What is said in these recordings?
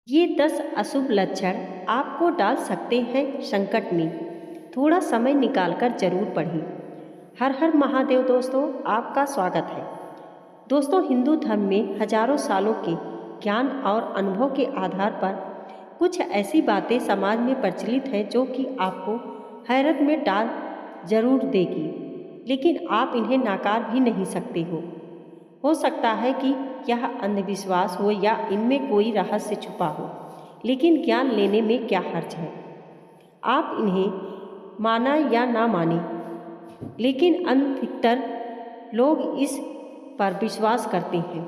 ये 10 अशुभ लक्षण आपको डाल सकते हैं संकट में। थोड़ा समय निकालकर जरूर पढ़ें। हर हर महादेव दोस्तों, आपका स्वागत है। दोस्तों, हिंदू धर्म में हजारों सालों के ज्ञान और अनुभव के आधार पर कुछ ऐसी बातें समाज में प्रचलित हैं जो कि आपको हैरत में डाल जरूर देगी, लेकिन आप इन्हें नाकार भी नहीं सकते हो सकता है कि यह अंधविश्वास हो या इनमें कोई रहस्य छुपा हो, लेकिन ज्ञान लेने में क्या हर्ज है। आप इन्हें माना या ना माने, लेकिन अधिकतर लोग इस पर विश्वास करते हैं।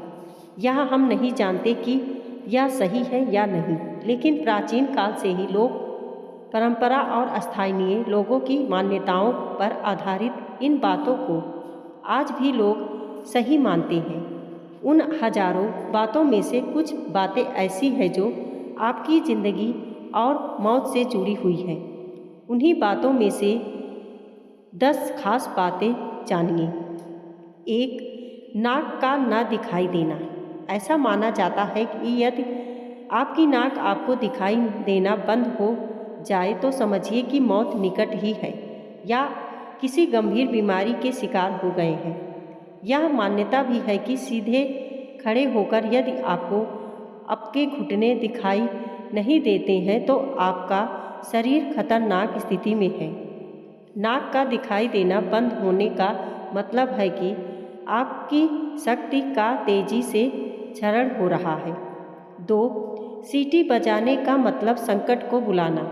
यह हम नहीं जानते कि यह सही है या नहीं, लेकिन प्राचीन काल से ही लोग परंपरा और स्थानीय लोगों की मान्यताओं पर आधारित इन बातों को आज भी लोग सही मानते हैं। उन हजारों बातों में से कुछ बातें ऐसी हैं जो आपकी ज़िंदगी और मौत से जुड़ी हुई हैं। उन्हीं बातों में से 10 खास बातें जानिए। 1. नाक का ना दिखाई देना। ऐसा माना जाता है कि यदि आपकी नाक आपको दिखाई देना बंद हो जाए तो समझिए कि मौत निकट ही है या किसी गंभीर बीमारी के शिकार हो गए हैं। यह मान्यता भी है कि सीधे खड़े होकर यदि आपको आपके घुटने दिखाई नहीं देते हैं तो आपका शरीर खतरनाक स्थिति में है। नाक का दिखाई देना बंद होने का मतलब है कि आपकी शक्ति का तेजी से क्षरण हो रहा है। 2. सीटी बजाने का मतलब संकट को बुलाना।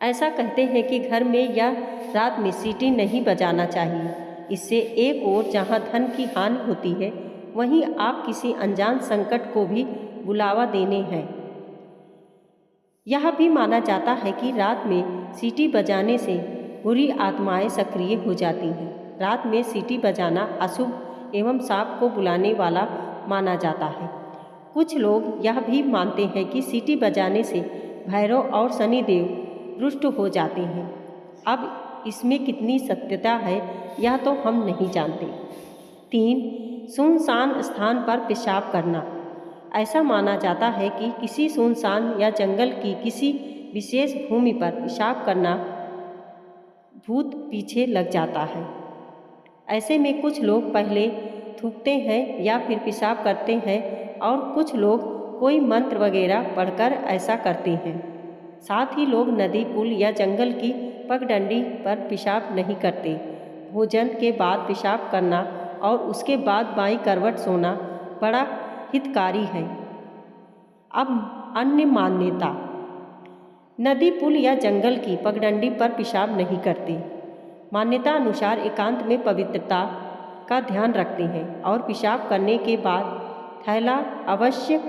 ऐसा कहते हैं कि घर में या रात में सीटी नहीं बजाना चाहिए। इससे एक ओर जहां धन की हानि होती है, वहीं आप किसी अनजान संकट को भी बुलावा देने हैं। यह भी माना जाता है कि रात में सीटी बजाने से बुरी आत्माएं सक्रिय हो जाती हैं। रात में सीटी बजाना अशुभ एवं सांप को बुलाने वाला माना जाता है। कुछ लोग यह भी मानते हैं कि सीटी बजाने से भैरव और शनिदेव रुष्ट हो जाते हैं। अब इसमें कितनी सत्यता है यह तो हम नहीं जानते। 3. सुनसान स्थान पर पेशाब करना। ऐसा माना जाता है कि किसी सुनसान या जंगल की किसी विशेष भूमि पर पेशाब करना भूत पीछे लग जाता है। ऐसे में कुछ लोग पहले थूकते हैं या फिर पेशाब करते हैं और कुछ लोग कोई मंत्र वगैरह पढ़कर ऐसा करते हैं। साथ ही लोग नदी, पुल या जंगल की पगडंडी पर पेशाब नहीं करते। भोजन के बाद पेशाब करना और उसके बाद बाईं करवट सोना बड़ा हितकारी है। अब अन्य मान्यता। नदी, पुल या जंगल की पगडंडी पर पेशाब नहीं करते। मान्यता अनुसार एकांत में पवित्रता का ध्यान रखते हैं और पेशाब करने के बाद थैला अवश्य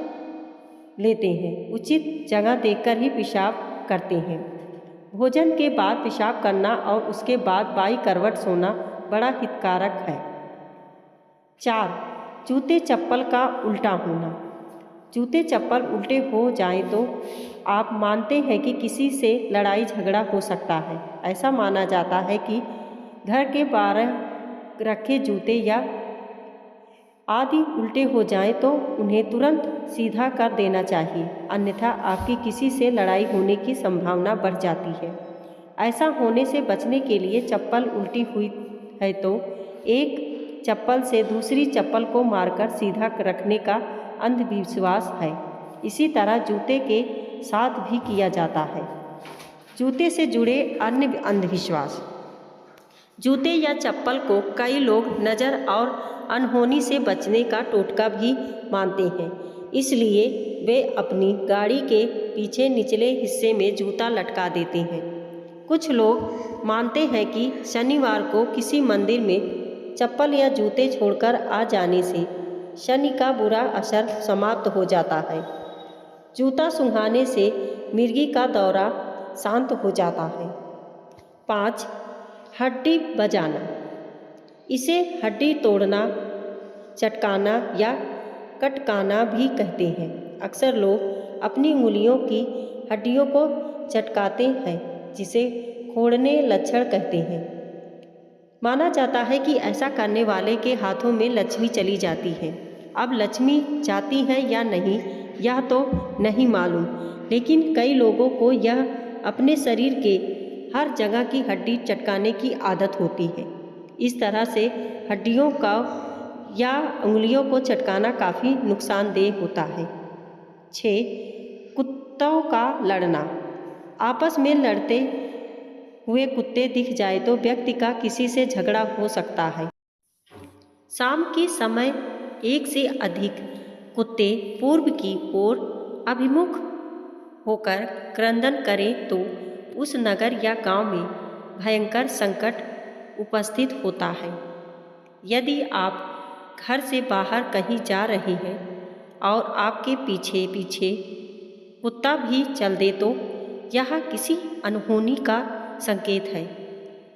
लेते हैं। उचित जगह देखकर ही पेशाब करते हैं। भोजन के बाद पेशाब करना और उसके बाद बाईं करवट सोना बड़ा हितकारक है। 4. जूते चप्पल का उल्टा होना। जूते चप्पल उल्टे हो जाएं तो आप मानते हैं कि किसी से लड़ाई झगड़ा हो सकता है। ऐसा माना जाता है कि घर के बाहर रखे जूते या आदि उल्टे हो जाएं तो उन्हें तुरंत सीधा कर देना चाहिए, अन्यथा आपकी किसी से लड़ाई होने की संभावना बढ़ जाती है। ऐसा होने से बचने के लिए चप्पल उल्टी हुई है तो एक चप्पल से दूसरी चप्पल को मारकर सीधा रखने का अंधविश्वास है। इसी तरह जूते के साथ भी किया जाता है। जूते से जुड़े अन्य अंधविश्वास। जूते या चप्पल को कई लोग नज़र और अनहोनी से बचने का टोटका भी मानते हैं। इसलिए वे अपनी गाड़ी के पीछे निचले हिस्से में जूता लटका देते हैं। कुछ लोग मानते हैं कि शनिवार को किसी मंदिर में चप्पल या जूते छोड़कर आ जाने से शनि का बुरा असर समाप्त हो जाता है। जूता सूंघाने से मिर्गी का दौरा शांत हो जाता है। 5. हड्डी बजाना। इसे हड्डी तोड़ना, चटकाना या कटकाना भी कहते हैं। अक्सर लोग अपनी उंगलियों की हड्डियों को चटकाते हैं, जिसे खोड़ने लक्षण कहते हैं। माना जाता है कि ऐसा करने वाले के हाथों में लक्ष्मी चली जाती है। अब लक्ष्मी जाती है या नहीं, यह तो नहीं मालूम, लेकिन कई लोगों को यह अपने शरीर के हर जगह की हड्डी चटकाने की आदत होती है। इस तरह से हड्डियों का या उंगलियों को चटकाना काफ़ी नुकसानदेह होता है। 6. कुत्तों का लड़ना। आपस में लड़ते हुए कुत्ते दिख जाए तो व्यक्ति का किसी से झगड़ा हो सकता है। शाम के समय एक से अधिक कुत्ते पूर्व की ओर अभिमुख होकर क्रंदन करें तो उस नगर या गांव में भयंकर संकट उपस्थित होता है। यदि आप घर से बाहर कहीं जा रहे हैं और आपके पीछे पीछे कुत्ता भी चल दे तो यह किसी अनहोनी का संकेत है।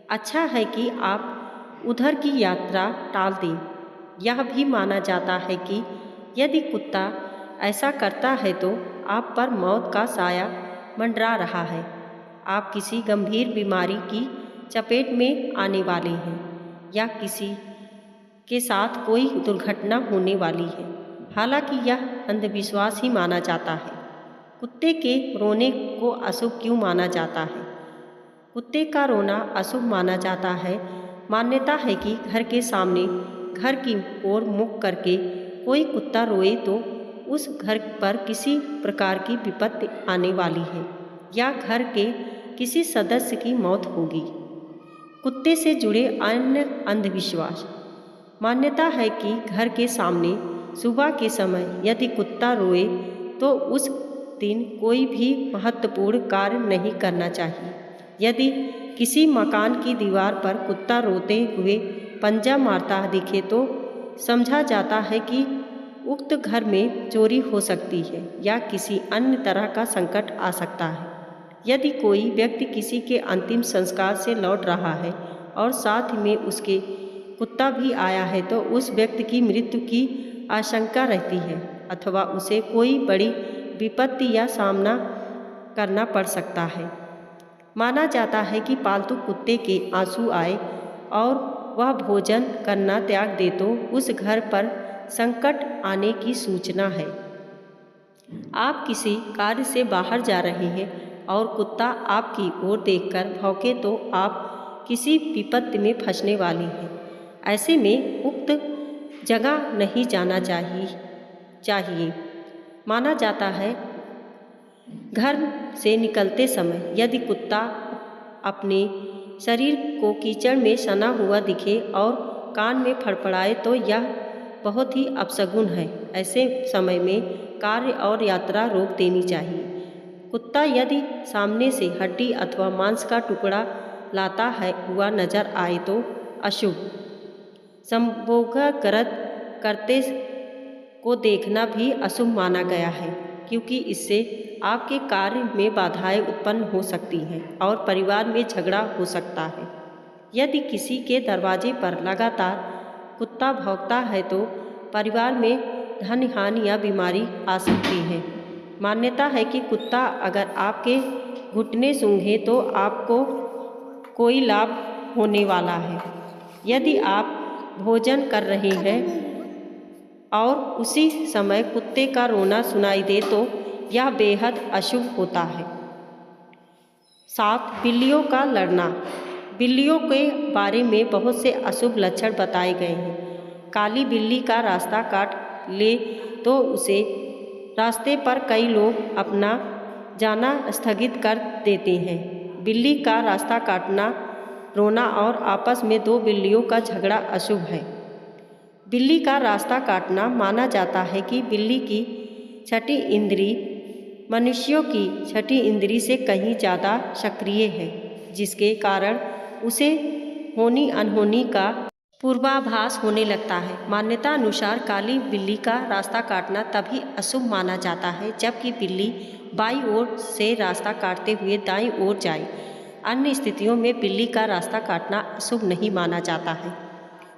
अच्छा है कि आप उधर की यात्रा टाल दें। यह भी माना जाता है कि यदि कुत्ता ऐसा करता है तो आप पर मौत का साया मंडरा रहा है, आप किसी गंभीर बीमारी की चपेट में आने वाले हैं या किसी के साथ कोई दुर्घटना होने वाली है। हालांकि यह अंधविश्वास ही माना जाता है। कुत्ते के रोने को अशुभ क्यों माना जाता है? कुत्ते का रोना अशुभ माना जाता है। मान्यता है कि घर के सामने घर की ओर मुख करके कोई कुत्ता रोए तो उस घर पर किसी प्रकार की विपत्ति आने वाली है या घर के किसी सदस्य की मौत होगी। कुत्ते से जुड़े अन्य अंधविश्वास। मान्यता है कि घर के सामने सुबह के समय यदि कुत्ता रोए तो उस दिन कोई भी महत्वपूर्ण कार्य नहीं करना चाहिए। यदि किसी मकान की दीवार पर कुत्ता रोते हुए पंजा मारता दिखे तो समझा जाता है कि उक्त घर में चोरी हो सकती है या किसी अन्य तरह का संकट आ सकता है। यदि कोई व्यक्ति किसी के अंतिम संस्कार से लौट रहा है और साथ में उसके कुत्ता भी आया है तो उस व्यक्ति की मृत्यु की आशंका रहती है अथवा उसे कोई बड़ी विपत्ति या सामना करना पड़ सकता है। माना जाता है कि पालतू कुत्ते के आंसू आए और वह भोजन करना त्याग दे तो उस घर पर संकट आने की सूचना है। आप किसी कार्य से बाहर जा रहे हैं और कुत्ता आपकी ओर देखकर भौंके तो आप किसी विपत्ति में फंसने वाली हैं। ऐसे में उक्त जगह नहीं जाना चाहिए। माना जाता है घर से निकलते समय यदि कुत्ता अपने शरीर को कीचड़ में सना हुआ दिखे और कान में फड़फड़ाए तो यह बहुत ही अपशगुन है। ऐसे समय में कार्य और यात्रा रोक देनी चाहिए। कुत्ता यदि सामने से हड्डी अथवा मांस का टुकड़ा लाता है हुआ नजर आए तो अशुभ। संभोगकृत करते को देखना भी अशुभ माना गया है क्योंकि इससे आपके कार्य में बाधाएं उत्पन्न हो सकती हैं और परिवार में झगड़ा हो सकता है। यदि किसी के दरवाजे पर लगातार कुत्ता भौंकता है तो परिवार में धन हानि या बीमारी आ सकती है। मान्यता है कि कुत्ता अगर आपके घुटने सूंघे तो आपको कोई लाभ होने वाला है। यदि आप भोजन कर रहे हैं और उसी समय कुत्ते का रोना सुनाई दे तो यह बेहद अशुभ होता है। 7. बिल्लियों का लड़ना। बिल्लियों के बारे में बहुत से अशुभ लक्षण बताए गए हैं। काली बिल्ली का रास्ता काट ले तो उसे रास्ते पर कई लोग अपना जाना स्थगित कर देते हैं। बिल्ली का रास्ता काटना, रोना और आपस में दो बिल्लियों का झगड़ा अशुभ है। बिल्ली का रास्ता काटना माना जाता है कि बिल्ली की छठी इंद्री मनुष्यों की छठी इंद्री से कहीं ज़्यादा सक्रिय है, जिसके कारण उसे होनी अनहोनी का पूर्वाभास होने लगता है। मान्यता अनुसार काली बिल्ली का रास्ता काटना तभी अशुभ माना जाता है जबकि बिल्ली बाईं ओर से रास्ता काटते हुए दाईं ओर जाए। अन्य स्थितियों में बिल्ली का रास्ता काटना अशुभ नहीं माना जाता है।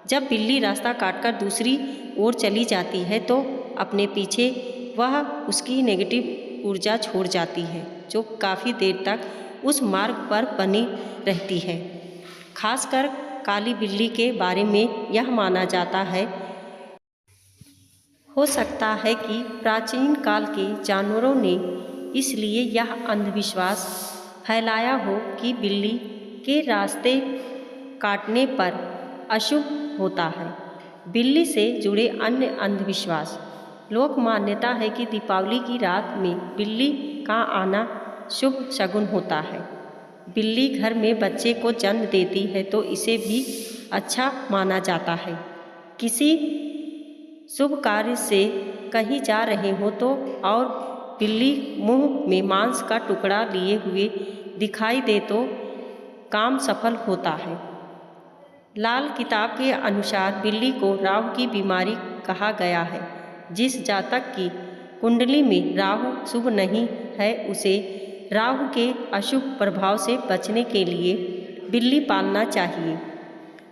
जब बिल्ली रास्ता काटकर दूसरी ओर चली जाती है तो अपने पीछे वह उसकी नेगेटिव ऊर्जा छोड़ जाती है जो काफ़ी देर तक उस मार्ग पर बनी रहती है। खासकर काली बिल्ली के बारे में यह माना जाता है हो सकता है कि प्राचीन काल के जानवरों ने इसलिए यह अंधविश्वास फैलाया हो कि बिल्ली के रास्ते काटने पर अशुभ होता है। बिल्ली से जुड़े अन्य अंधविश्वास। लोक मान्यता है कि दीपावली की रात में बिल्ली का आना शुभ शगुन होता है। बिल्ली घर में बच्चे को जन्म देती है तो इसे भी अच्छा माना जाता है। किसी शुभ कार्य से कहीं जा रहे हो तो और बिल्ली मुंह में मांस का टुकड़ा लिए हुए दिखाई दे तो काम सफल होता है। लाल किताब के अनुसार बिल्ली को राहु की बीमारी कहा गया है। जिस जातक की कुंडली में राहु शुभ नहीं है उसे राहु के अशुभ प्रभाव से बचने के लिए बिल्ली पालना चाहिए।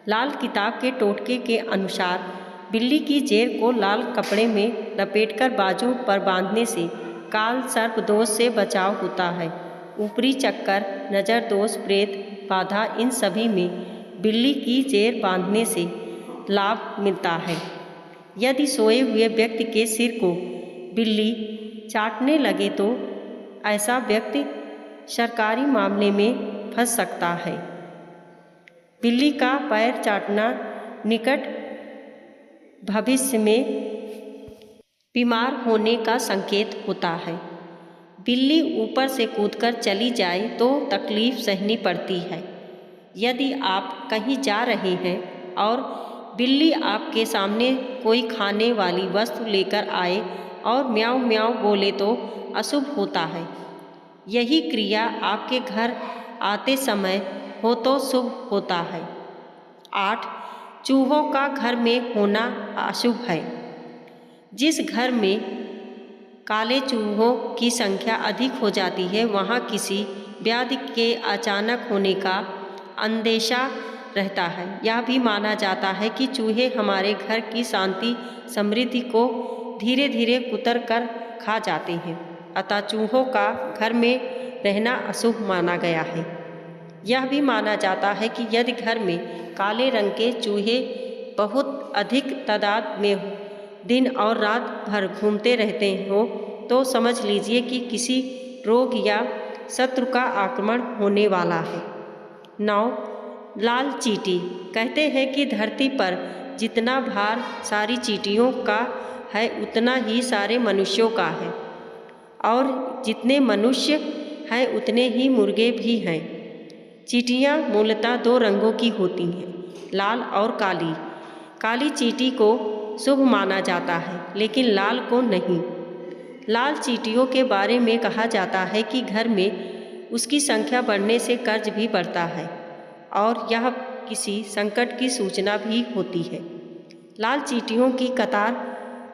लाल किताब के टोटके के अनुसार बिल्ली की जेर को लाल कपड़े में लपेटकर बाजू पर बांधने से काल सर्प दोष से बचाव होता है। ऊपरी चक्कर, नज़र दोष, प्रेत बाधा, इन सभी में बिल्ली की जेर बांधने से लाभ मिलता है। यदि सोए हुए व्यक्ति के सिर को बिल्ली चाटने लगे तो ऐसा व्यक्ति सरकारी मामले में फंस सकता है। बिल्ली का पैर चाटना निकट भविष्य में बीमार होने का संकेत होता है। बिल्ली ऊपर से कूदकर चली जाए तो तकलीफ सहनी पड़ती है। यदि आप कहीं जा रहे हैं और बिल्ली आपके सामने कोई खाने वाली वस्तु लेकर आए और म्याऊं म्याऊं बोले तो अशुभ होता है। यही क्रिया आपके घर आते समय हो तो शुभ होता है। 8. चूहों का घर में होना अशुभ है। जिस घर में काले चूहों की संख्या अधिक हो जाती है वहाँ किसी व्याधि के अचानक होने का अंदेशा रहता है। यह भी माना जाता है कि चूहे हमारे घर की शांति समृद्धि को धीरे धीरे कुतर कर खा जाते हैं, अतः चूहों का घर में रहना अशुभ माना गया है। यह भी माना जाता है कि यदि घर में काले रंग के चूहे बहुत अधिक तादाद में दिन और रात भर घूमते रहते हो तो समझ लीजिए कि किसी रोग या शत्रु का आक्रमण होने वाला है। 9. लाल चींटी। कहते हैं कि धरती पर जितना भार सारी चींटियों का है उतना ही सारे मनुष्यों का है, और जितने मनुष्य हैं उतने ही मुर्गे भी हैं। चींटियाँ मूलतः 2 रंगों की होती हैं, लाल और काली। काली चींटी को शुभ माना जाता है लेकिन लाल को नहीं। लाल चींटियों के बारे में कहा जाता है कि घर में उसकी संख्या बढ़ने से कर्ज भी बढ़ता है और यह किसी संकट की सूचना भी होती है। लाल चींटियों की कतार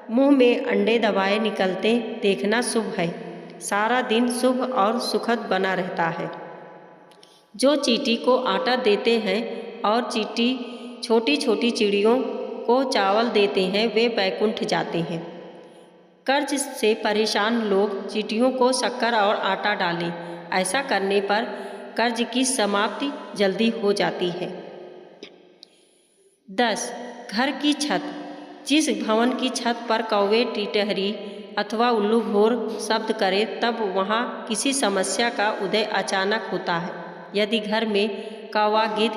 मुंह में अंडे दबाए निकलते देखना शुभ है। सारा दिन शुभ और सुखद बना रहता है। जो चींटी को आटा देते हैं और चींटी छोटी छोटी चिड़ियों को चावल देते हैं वे बैकुंठ जाते हैं। कर्ज से परेशान लोग चींटियों को शक्कर और आटा डालें। ऐसा करने पर कर्ज की समाप्ति जल्दी हो जाती है। 10. घर की छत। जिस भवन की छत पर कौवे, टिटहरी अथवा उल्लू भोर शब्द करे तब वहाँ किसी समस्या का उदय अचानक होता है। यदि घर में कौवा, गिद्ध,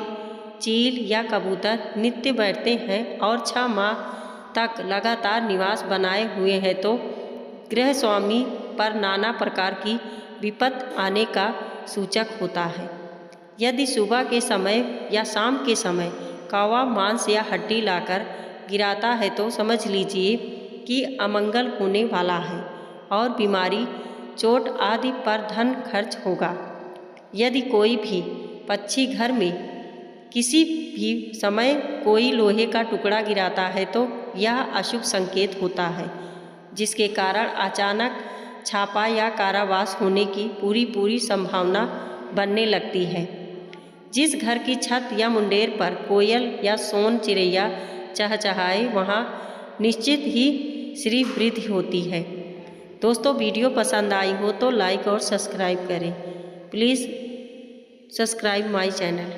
चील या कबूतर नित्य बैठते हैं और 6 माह तक लगातार निवास बनाए हुए हैं तो गृह स्वामी पर नाना प्रकार की विपत्ति आने का सूचक होता है। यदि सुबह के समय या शाम के समय कौवा मांस या हड्डी लाकर गिराता है तो समझ लीजिए कि अमंगल होने वाला है और बीमारी, चोट आदि पर धन खर्च होगा। यदि कोई भी पक्षी घर में किसी भी समय कोई लोहे का टुकड़ा गिराता है तो यह अशुभ संकेत होता है, जिसके कारण अचानक छापा या कारावास होने की पूरी संभावना बनने लगती है। जिस घर की छत या मुंडेर पर कोयल या सोन चिड़ैया चहचहाए वहाँ निश्चित ही श्री वृद्धि होती है। दोस्तों, वीडियो पसंद आई हो तो लाइक और सब्सक्राइब करें। Please subscribe my channel.